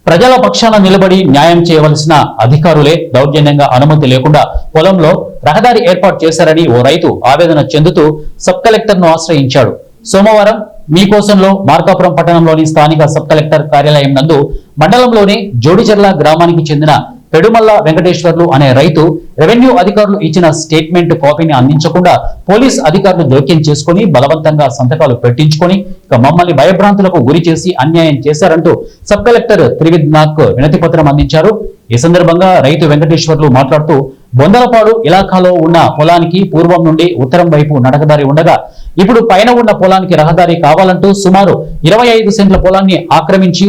ప్రజల పక్షాన నిలబడి న్యాయం చేయవలసిన అధికారులే దౌర్జన్యంగా అనుమతి లేకుండా పొలంలో రహదారి ఏర్పాటు చేశారని ఓ రైతు ఆవేదన చెందుతూ సబ్ కలెక్టర్ ను ఆశ్రయించాడు. సోమవారం మీకోసంలో మార్కాపురం పట్టణంలోని స్థానిక సబ్ కలెక్టర్ కార్యాలయం నందు మండలంలోని జోడిచెర్ల గ్రామానికి చెందిన పెడుమల్ల వెంకటేశ్వర్లు అనే రైతు రెవెన్యూ అధికారులు ఇచ్చిన స్టేట్మెంట్ కాపీని అందించకుండా పోలీస్ అధికారులు జోక్యం చేసుకుని బలవంతంగా సంతకాలు పెట్టించుకొని మమ్మల్ని భయభ్రాంతులకు గురి చేసి అన్యాయం చేశారంటూ సబ్ కలెక్టర్ త్రివిద్నాథ్ వినతి పత్రం అందించారు. ఈ సందర్భంగా రైతు వెంకటేశ్వర్లు మాట్లాడుతూ బొందలపాడు ఇలాఖాలో ఉన్న పొలానికి పూర్వం నుండి ఉత్తరం వైపు నడకదారి ఉండగా ఇప్పుడు పైన ఉన్న పొలానికి రహదారి కావాలంటూ సుమారు 25 సెంట్ల పొలాన్ని ఆక్రమించి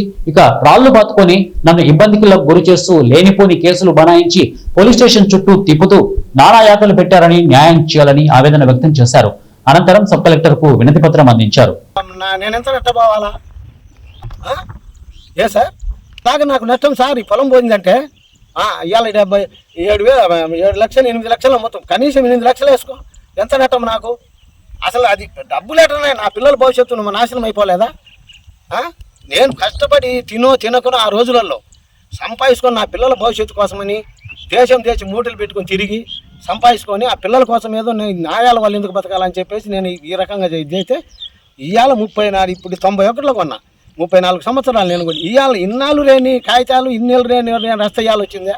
రాళ్లు బాతుకొని నన్ను ఇబ్బందికి గురి చేస్తూ లేనిపోని కేసులు బనాయించి పోలీస్ స్టేషన్ చుట్టూ తిప్పుతూ నానాయాతలు పెట్టారని న్యాయం చేయాలని ఆవేదన వ్యక్తం చేశారు. అనంతరం సబ్ కలెక్టర్ కు వినతి పత్రం అందించారు. నాకు నష్టం సార్, ఈ పొలం పోయిందంటే ఇవాళ 7 లక్షలు 8 లక్షలు మొత్తం కనీసం 8 లక్షలు వేసుకో, ఎంత నష్టం నాకు? అసలు అది డబ్బులు ఎటనే నా పిల్లల భవిష్యత్తు నాశనం అయిపోలేదా? నేను కష్టపడి తినకుని ఆ రోజులలో సంపాదించుకొని నా పిల్లల భవిష్యత్తు కోసమని దేశం మూటలు పెట్టుకొని తిరిగి సంపాదించుకొని ఆ పిల్లల కోసం ఏదో నేను న్యాయాల వాళ్ళు ఎందుకు బతకాలని చెప్పేసి నేను ఈ రకంగా చేస్తే ఇవాళ 34 ఇప్పుడు 91లో కొన్నా 34 సంవత్సరాలు నేను కూడా ఇవాళ ఇన్నాళ్ళు లేని కాగితాలు ఇన్నేళ్ళు లేని రస్తయాలు వచ్చిందా?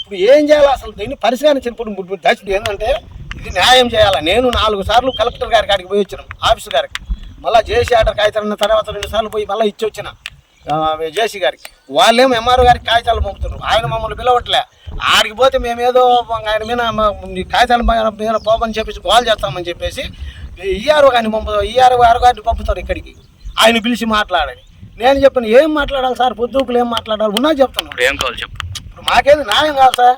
ఇప్పుడు ఏం చేయాలి? అసలు దీన్ని పరిష్కరించినప్పుడు దశ ఏంటంటే ఇది న్యాయం చేయాలి. నేను 4 సార్లు కలెక్టర్ గారి కాడికి పోయి వచ్చినాను, ఆఫీసు గారికి, మళ్ళీ జేసీ ఆర్డర్ కాగితాలు తర్వాత 2 సార్లు పోయి మళ్ళీ ఇచ్చి వచ్చిన జేసీ గారికి. వాళ్ళేమో ఎంఆర్ఓ గారికి కాగితాలు పంపుతున్నారు, ఆయన మమ్మల్ని పిలవట్లే. ఆడికి పోతే మేమేదో ఆయన మీద కాగితాల మీద పోమని చెప్పేసి కాల్ చేస్తామని చెప్పేసి ఈఆర్ఓ గారిని ఈఆర్ఓ గారిని పంపుతారు ఇక్కడికి, ఆయన పిలిచి మాట్లాడాలి. నేను చెప్పాను ఏం మాట్లాడాలి సార్, పొద్దుకులు ఏం మాట్లాడాలి ఉన్నా చెప్తాను. ఇప్పుడు మాకేది న్యాయం కాదు సార్.